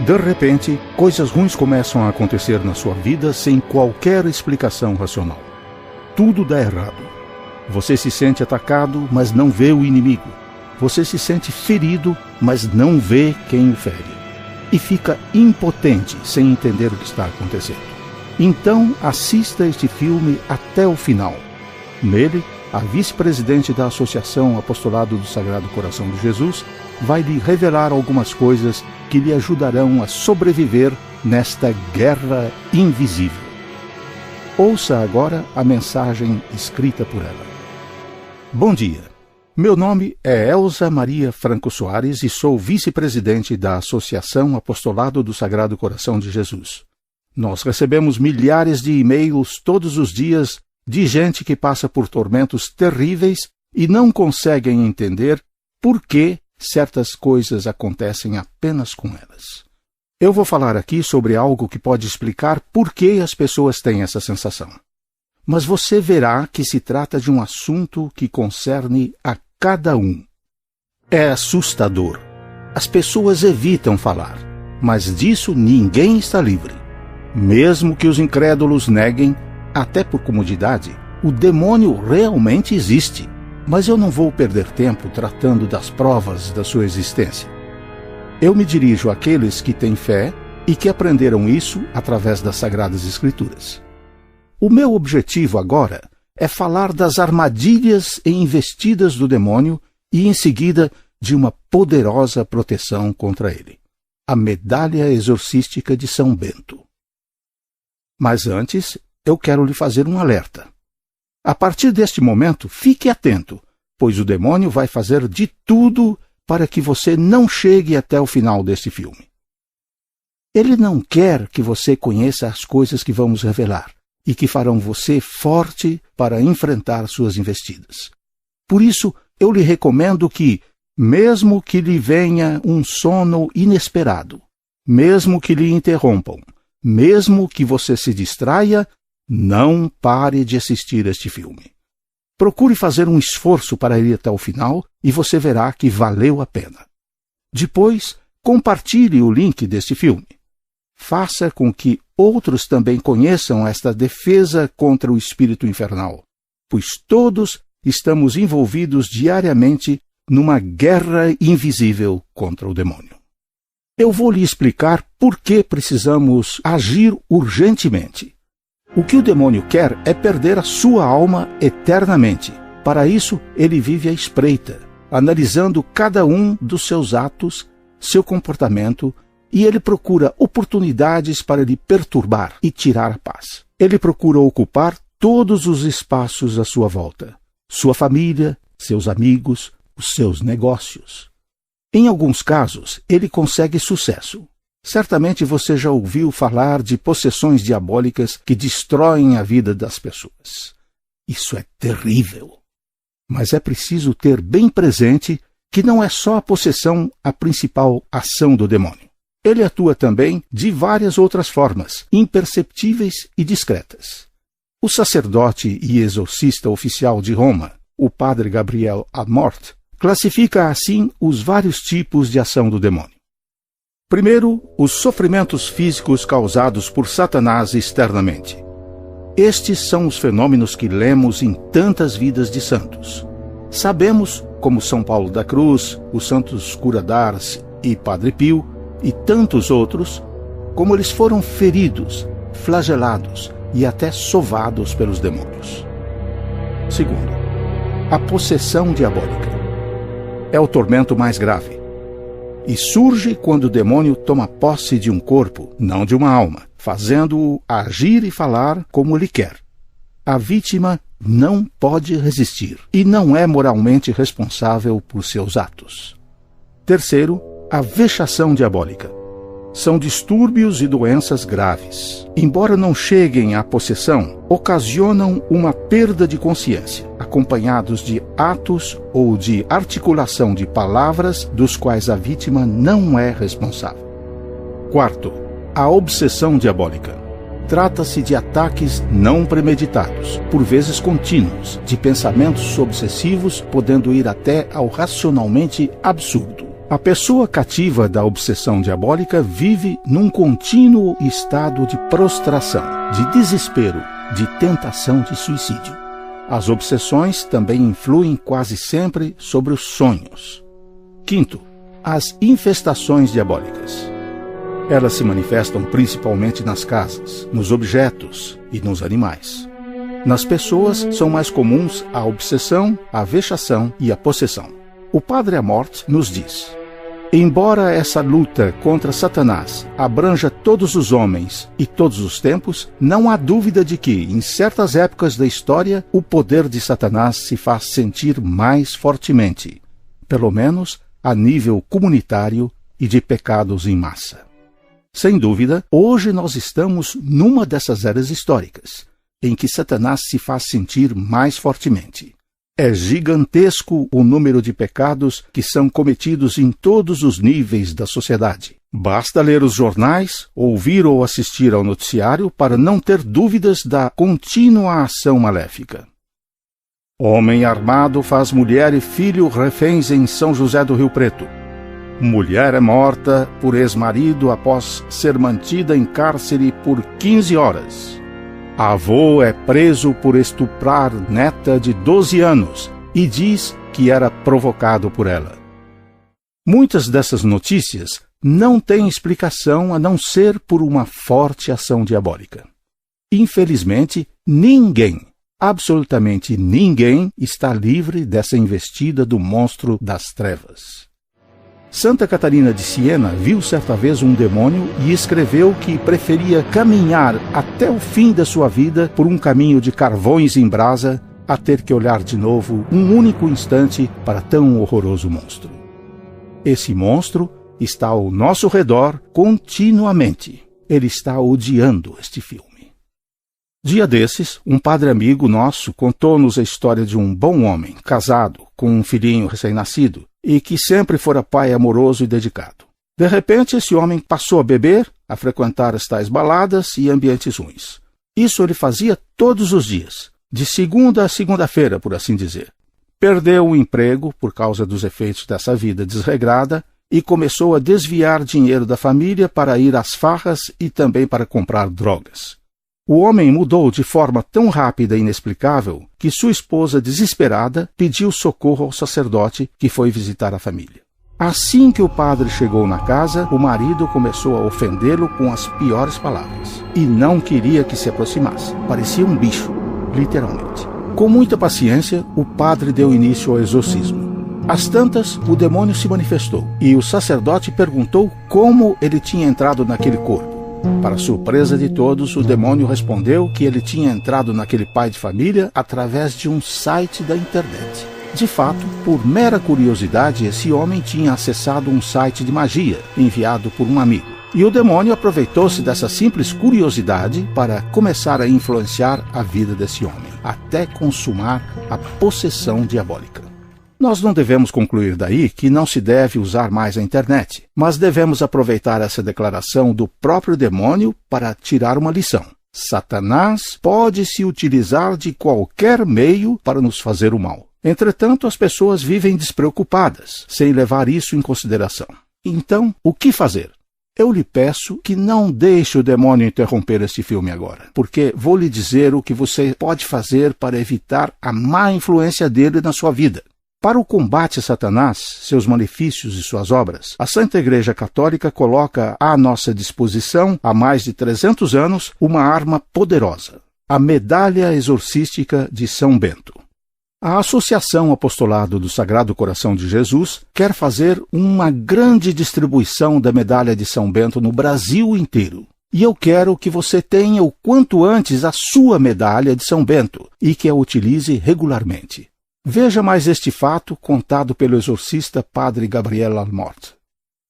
De repente, coisas ruins começam a acontecer na sua vida sem qualquer explicação racional. Tudo dá errado. Você se sente atacado, mas não vê o inimigo. Você se sente ferido, mas não vê quem o fere. E fica impotente sem entender o que está acontecendo. Então, assista este filme até o final. Nele, a vice-presidente da Associação Apostolado do Sagrado Coração de Jesus vai lhe revelar algumas coisas que lhe ajudarão a sobreviver nesta guerra invisível. Ouça agora a mensagem escrita por ela. Bom dia. Meu nome é Elza Maria Franco Soares e sou vice-presidente da Associação Apostolado do Sagrado Coração de Jesus. Nós recebemos milhares de e-mails todos os dias de gente que passa por tormentos terríveis e não conseguem entender por que certas coisas acontecem apenas com elas. Eu vou falar aqui sobre algo que pode explicar por que as pessoas têm essa sensação. Mas você verá que se trata de um assunto que concerne a cada um. É assustador. As pessoas evitam falar, mas disso ninguém está livre. Mesmo que os incrédulos neguem, até por comodidade, o demônio realmente existe. Mas eu não vou perder tempo tratando das provas da sua existência. Eu me dirijo àqueles que têm fé e que aprenderam isso através das Sagradas Escrituras. O meu objetivo agora é falar das armadilhas e investidas do demônio e, em seguida, de uma poderosa proteção contra ele. A medalha exorcística de São Bento. Mas antes, eu quero lhe fazer um alerta. A partir deste momento, fique atento, pois o demônio vai fazer de tudo para que você não chegue até o final deste filme. Ele não quer que você conheça as coisas que vamos revelar e que farão você forte para enfrentar suas investidas. Por isso, eu lhe recomendo que, mesmo que lhe venha um sono inesperado, mesmo que lhe interrompam, mesmo que você se distraia, não pare de assistir este filme. Procure fazer um esforço para ir até o final e você verá que valeu a pena. Depois, compartilhe o link deste filme. Faça com que outros também conheçam esta defesa contra o espírito infernal, pois todos estamos envolvidos diariamente numa guerra invisível contra o demônio. Eu vou lhe explicar por que precisamos agir urgentemente. O que o demônio quer é perder a sua alma eternamente. Para isso, ele vive à espreita, analisando cada um dos seus atos, seu comportamento, e ele procura oportunidades para lhe perturbar e tirar a paz. Ele procura ocupar todos os espaços à sua volta, sua família, seus amigos, os seus negócios. Em alguns casos, ele consegue sucesso. Certamente você já ouviu falar de possessões diabólicas que destroem a vida das pessoas. Isso é terrível. Mas é preciso ter bem presente que não é só a possessão a principal ação do demônio. Ele atua também de várias outras formas, imperceptíveis e discretas. O sacerdote e exorcista oficial de Roma, o padre Gabriel Amort, classifica assim os vários tipos de ação do demônio. Primeiro, os sofrimentos físicos causados por Satanás externamente. Estes são os fenômenos que lemos em tantas vidas de santos. Sabemos, como São Paulo da Cruz, os santos Cura d'Ars e Padre Pio, e tantos outros, como eles foram feridos, flagelados e até sovados pelos demônios. Segundo, a possessão diabólica. É o tormento mais grave. E surge quando o demônio toma posse de um corpo, não de uma alma, fazendo-o agir e falar como ele quer. A vítima não pode resistir e não é moralmente responsável por seus atos. Terceiro, a vexação diabólica. São distúrbios e doenças graves. Embora não cheguem à possessão, ocasionam uma perda de consciência, acompanhados de atos ou de articulação de palavras dos quais a vítima não é responsável. Quarto, a obsessão diabólica. Trata-se de ataques não premeditados, por vezes contínuos, de pensamentos obsessivos, podendo ir até ao racionalmente absurdo. A pessoa cativa da obsessão diabólica vive num contínuo estado de prostração, de desespero, de tentação de suicídio. As obsessões também influem quase sempre sobre os sonhos. Quinto, as infestações diabólicas. Elas se manifestam principalmente nas casas, nos objetos e nos animais. Nas pessoas são mais comuns a obsessão, a vexação e a possessão. O Padre Amorth nos diz: embora essa luta contra Satanás abranja todos os homens e todos os tempos, não há dúvida de que, em certas épocas da história, o poder de Satanás se faz sentir mais fortemente, pelo menos a nível comunitário e de pecados em massa. Sem dúvida, hoje nós estamos numa dessas eras históricas, em que Satanás se faz sentir mais fortemente. É gigantesco o número de pecados que são cometidos em todos os níveis da sociedade. Basta ler os jornais, ouvir ou assistir ao noticiário para não ter dúvidas da contínua ação maléfica. Homem armado faz mulher e filho reféns em São José do Rio Preto. Mulher é morta por ex-marido após ser mantida em cárcere por 15 horas. Avô é preso por estuprar neta de 12 anos e diz que era provocado por ela. Muitas dessas notícias não têm explicação a não ser por uma forte ação diabólica. Infelizmente, ninguém, absolutamente ninguém, está livre dessa investida do monstro das trevas. Santa Catarina de Siena viu certa vez um demônio e escreveu que preferia caminhar até o fim da sua vida por um caminho de carvões em brasa a ter que olhar de novo um único instante para tão horroroso monstro. Esse monstro está ao nosso redor continuamente. Ele está odiando este filme. Dia desses, um padre amigo nosso contou-nos a história de um bom homem, casado, com um filhinho recém-nascido, e que sempre fora pai amoroso e dedicado. De repente, esse homem passou a beber, a frequentar as tais baladas e ambientes ruins. Isso ele fazia todos os dias, de segunda a segunda-feira, por assim dizer. Perdeu o emprego por causa dos efeitos dessa vida desregrada e começou a desviar dinheiro da família para ir às farras e também para comprar drogas. O homem mudou de forma tão rápida e inexplicável que sua esposa, desesperada, pediu socorro ao sacerdote que foi visitar a família. Assim que o padre chegou na casa, o marido começou a ofendê-lo com as piores palavras e não queria que se aproximasse. Parecia um bicho, literalmente. Com muita paciência, o padre deu início ao exorcismo. Às tantas, o demônio se manifestou e o sacerdote perguntou como ele tinha entrado naquele corpo. Para surpresa de todos, o demônio respondeu que ele tinha entrado naquele pai de família através de um site da internet. De fato, por mera curiosidade, esse homem tinha acessado um site de magia enviado por um amigo. E o demônio aproveitou-se dessa simples curiosidade para começar a influenciar a vida desse homem, até consumar a possessão diabólica. Nós não devemos concluir daí que não se deve usar mais a internet, mas devemos aproveitar essa declaração do próprio demônio para tirar uma lição. Satanás pode se utilizar de qualquer meio para nos fazer o mal. Entretanto, as pessoas vivem despreocupadas, sem levar isso em consideração. Então, o que fazer? Eu lhe peço que não deixe o demônio interromper este filme agora, porque vou lhe dizer o que você pode fazer para evitar a má influência dele na sua vida. Para o combate a Satanás, seus malefícios e suas obras, a Santa Igreja Católica coloca à nossa disposição, há mais de 300 anos, uma arma poderosa, a Medalha Exorcística de São Bento. A Associação Apostolado do Sagrado Coração de Jesus quer fazer uma grande distribuição da Medalha de São Bento no Brasil inteiro. E eu quero que você tenha o quanto antes a sua Medalha de São Bento e que a utilize regularmente. Veja mais este fato contado pelo exorcista Padre Gabriel Amorth.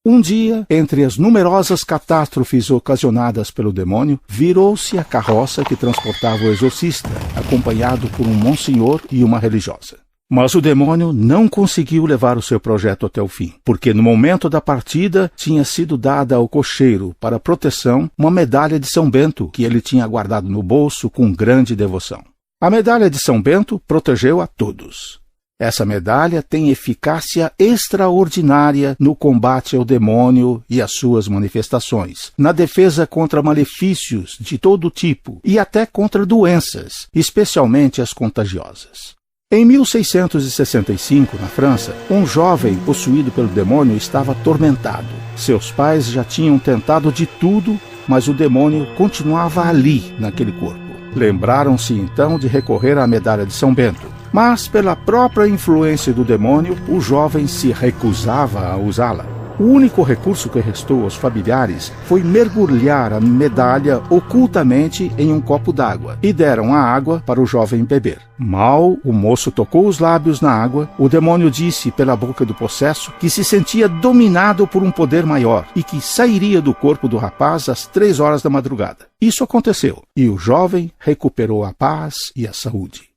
Um dia, entre as numerosas catástrofes ocasionadas pelo demônio, virou-se a carroça que transportava o exorcista, acompanhado por um monsenhor e uma religiosa. Mas o demônio não conseguiu levar o seu projeto até o fim, porque no momento da partida tinha sido dada ao cocheiro, para proteção, uma medalha de São Bento que ele tinha guardado no bolso com grande devoção. A medalha de São Bento protegeu a todos. Essa medalha tem eficácia extraordinária no combate ao demônio e às suas manifestações, na defesa contra malefícios de todo tipo e até contra doenças, especialmente as contagiosas. Em 1665, na França, um jovem possuído pelo demônio estava atormentado. Seus pais já tinham tentado de tudo, mas o demônio continuava ali, naquele corpo. Lembraram-se então de recorrer à medalha de São Bento. Mas, pela própria influência do demônio, o jovem se recusava a usá-la. O único recurso que restou aos familiares foi mergulhar a medalha ocultamente em um copo d'água e deram a água para o jovem beber. Mal o moço tocou os lábios na água, o demônio disse pela boca do possesso que se sentia dominado por um poder maior e que sairia do corpo do rapaz às 3 horas da madrugada. Isso aconteceu e o jovem recuperou a paz e a saúde.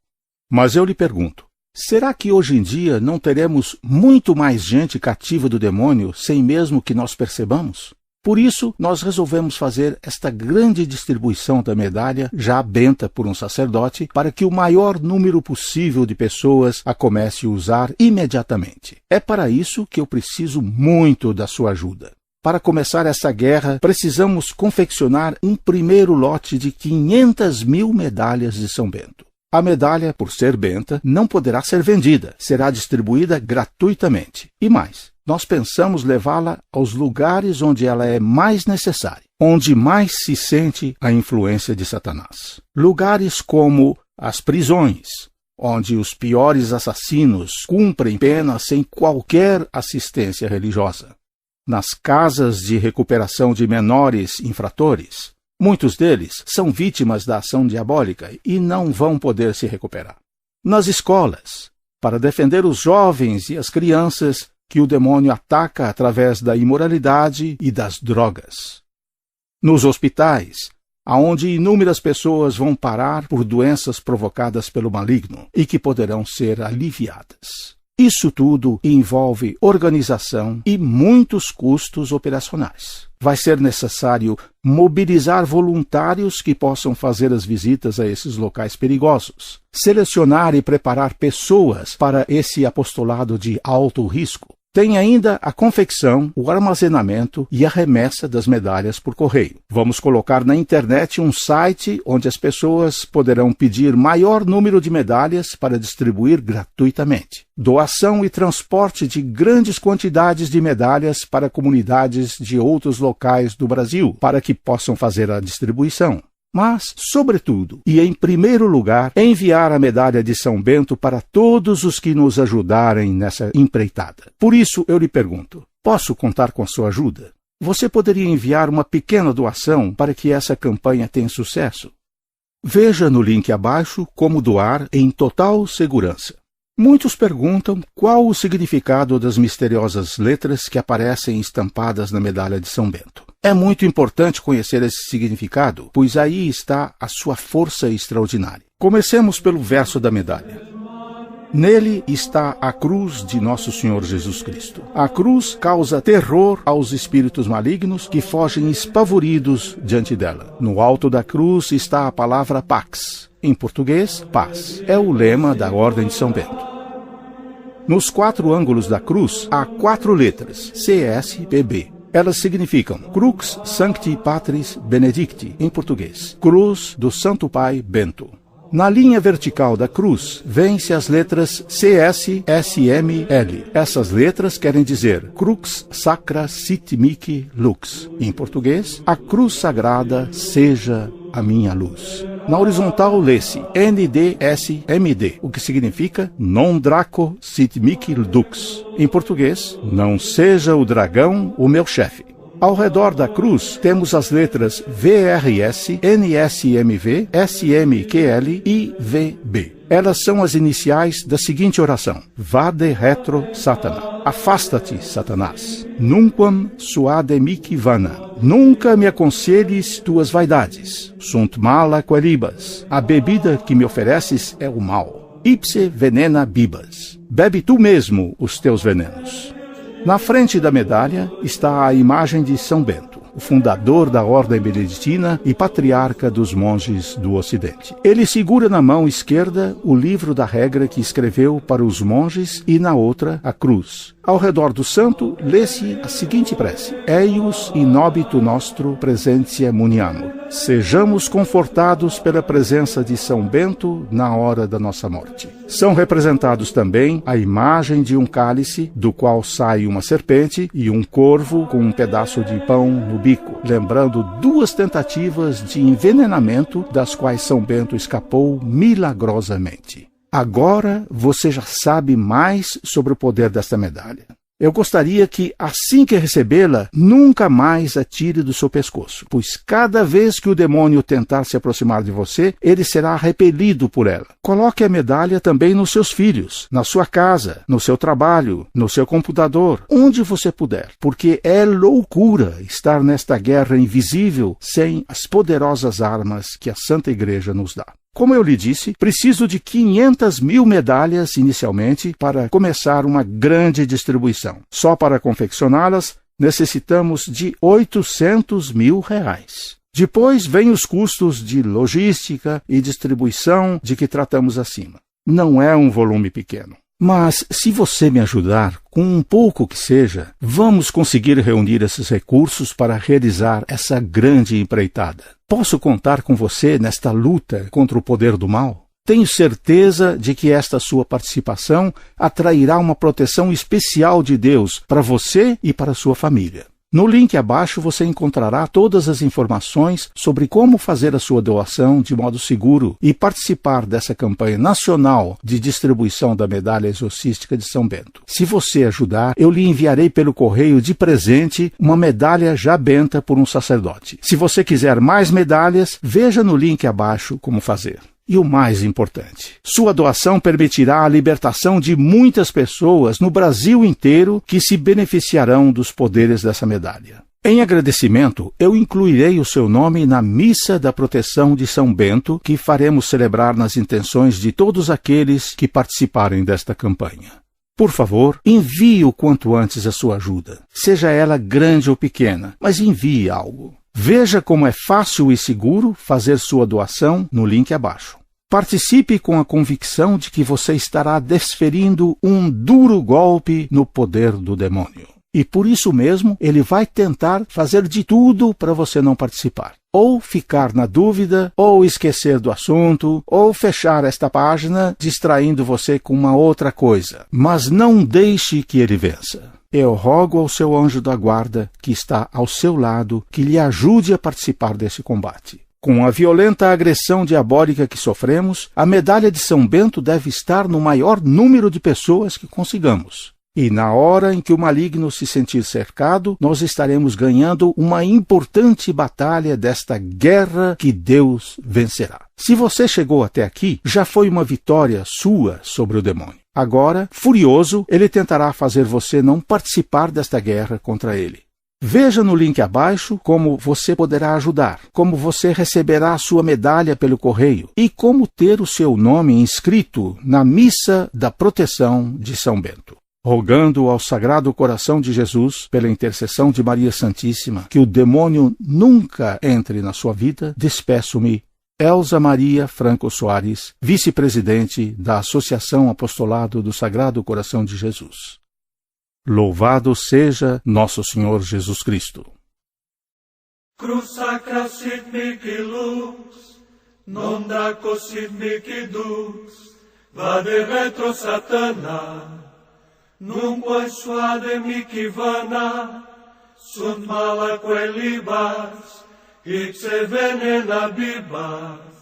Mas eu lhe pergunto, será que hoje em dia não teremos muito mais gente cativa do demônio sem mesmo que nós percebamos? Por isso, nós resolvemos fazer esta grande distribuição da medalha, já benta por um sacerdote, para que o maior número possível de pessoas a comece a usar imediatamente. É para isso que eu preciso muito da sua ajuda. Para começar essa guerra, precisamos confeccionar um primeiro lote de 500.000 medalhas de São Bento. A medalha, por ser benta, não poderá ser vendida, será distribuída gratuitamente. E mais, nós pensamos levá-la aos lugares onde ela é mais necessária, onde mais se sente a influência de Satanás. Lugares como as prisões, onde os piores assassinos cumprem pena sem qualquer assistência religiosa. Nas casas de recuperação de menores infratores, muitos deles são vítimas da ação diabólica e não vão poder se recuperar. Nas escolas, para defender os jovens e as crianças que o demônio ataca através da imoralidade e das drogas. Nos hospitais, aonde inúmeras pessoas vão parar por doenças provocadas pelo maligno e que poderão ser aliviadas. Isso tudo envolve organização e muitos custos operacionais. Vai ser necessário mobilizar voluntários que possam fazer as visitas a esses locais perigosos, selecionar e preparar pessoas para esse apostolado de alto risco. Tem ainda a confecção, o armazenamento e a remessa das medalhas por correio. Vamos colocar na internet um site onde as pessoas poderão pedir maior número de medalhas para distribuir gratuitamente. Doação e transporte de grandes quantidades de medalhas para comunidades de outros locais do Brasil, para que possam fazer a distribuição. Mas, sobretudo, e em primeiro lugar, enviar a medalha de São Bento para todos os que nos ajudarem nessa empreitada. Por isso, eu lhe pergunto, posso contar com a sua ajuda? Você poderia enviar uma pequena doação para que essa campanha tenha sucesso? Veja no link abaixo como doar em total segurança. Muitos perguntam qual o significado das misteriosas letras que aparecem estampadas na medalha de São Bento. É muito importante conhecer esse significado, pois aí está a sua força extraordinária. Comecemos pelo verso da medalha. Nele está a cruz de Nosso Senhor Jesus Cristo. A cruz causa terror aos espíritos malignos que fogem espavoridos diante dela. No alto da cruz está a palavra Pax. Em português, paz. É o lema da Ordem de São Bento. Nos 4 ângulos da cruz há 4 letras, CSPB. Elas significam Crux Sancti Patris Benedicti, em português, Cruz do Santo Pai Bento. Na linha vertical da cruz, vêm-se as letras CSSML. Essas letras querem dizer Crux Sacra Sit Mihi Lux. Em português, a cruz sagrada seja a minha luz. Na horizontal, lê-se NDSMD, o que significa Non Draco Sit Mihi Dux. Em português, não seja o dragão o meu chefe. Ao redor da cruz, temos as letras VRS, NSMV, SMQL e VB. Elas são as iniciais da seguinte oração. Vade retro Satana. Afasta-te, Satanás. Nunquam suade mihi vana. Nunca me aconselhes tuas vaidades. Sunt mala queribas. A bebida que me ofereces é o mal. Ipse venena bibas. Bebe tu mesmo os teus venenos. Na frente da medalha está a imagem de São Bento. o fundador da Ordem Beneditina e patriarca dos monges do Ocidente. Ele segura na mão esquerda o livro da regra que escreveu para os monges e na outra a cruz. Ao redor do santo, lê-se a seguinte prece: Eius in obitu nostro presentiam muniamur. Sejamos confortados pela presença de São Bento na hora da nossa morte. São representados também a imagem de um cálice, do qual sai uma serpente, e um corvo com um pedaço de pão no bico, lembrando 2 tentativas de envenenamento das quais São Bento escapou milagrosamente. Agora você já sabe mais sobre o poder desta medalha. Eu gostaria que, assim que recebê-la, nunca mais a tire do seu pescoço, pois cada vez que o demônio tentar se aproximar de você, ele será repelido por ela. Coloque a medalha também nos seus filhos, na sua casa, no seu trabalho, no seu computador, onde você puder, porque é loucura estar nesta guerra invisível sem as poderosas armas que a Santa Igreja nos dá. Como eu lhe disse, preciso de 500.000 medalhas inicialmente para começar uma grande distribuição. Só para confeccioná-las, necessitamos de R$800.000. Depois vem os custos de logística e distribuição de que tratamos acima. Não é um volume pequeno. Mas, se você me ajudar, com um pouco que seja, vamos conseguir reunir esses recursos para realizar essa grande empreitada. Posso contar com você nesta luta contra o poder do mal? Tenho certeza de que esta sua participação atrairá uma proteção especial de Deus para você e para sua família. No link abaixo você encontrará todas as informações sobre como fazer a sua doação de modo seguro e participar dessa campanha nacional de distribuição da medalha exorcística de São Bento. Se você ajudar, eu lhe enviarei pelo correio de presente uma medalha já benta por um sacerdote. Se você quiser mais medalhas, veja no link abaixo como fazer. E o mais importante, sua doação permitirá a libertação de muitas pessoas no Brasil inteiro que se beneficiarão dos poderes dessa medalha. Em agradecimento, eu incluirei o seu nome na Missa da Proteção de São Bento, que faremos celebrar nas intenções de todos aqueles que participarem desta campanha. Por favor, envie o quanto antes a sua ajuda, seja ela grande ou pequena, mas envie algo. Veja como é fácil e seguro fazer sua doação no link abaixo. Participe com a convicção de que você estará desferindo um duro golpe no poder do demônio. E por isso mesmo, ele vai tentar fazer de tudo para você não participar. Ou ficar na dúvida, ou esquecer do assunto, ou fechar esta página distraindo você com uma outra coisa. Mas não deixe que ele vença. Eu rogo ao seu anjo da guarda, que está ao seu lado, que lhe ajude a participar desse combate. Com a violenta agressão diabólica que sofremos, a medalha de São Bento deve estar no maior número de pessoas que consigamos. E na hora em que o maligno se sentir cercado, nós estaremos ganhando uma importante batalha desta guerra que Deus vencerá. Se você chegou até aqui, já foi uma vitória sua sobre o demônio. Agora, furioso, ele tentará fazer você não participar desta guerra contra ele. Veja no link abaixo como você poderá ajudar, como você receberá a sua medalha pelo correio e como ter o seu nome inscrito na Missa da Proteção de São Bento. Rogando ao Sagrado Coração de Jesus, pela intercessão de Maria Santíssima, que o demônio nunca entre na sua vida, despeço-me, Elza Maria Franco Soares, vice-presidente da Associação Apostolado do Sagrado Coração de Jesus. Louvado seja Nosso Senhor Jesus Cristo. Cruz sacra sit mihi lux, non draco sit mihi dux, vade retro satana, nunquam suade mihi vana, sunt malaque libas, ipse venena bibas.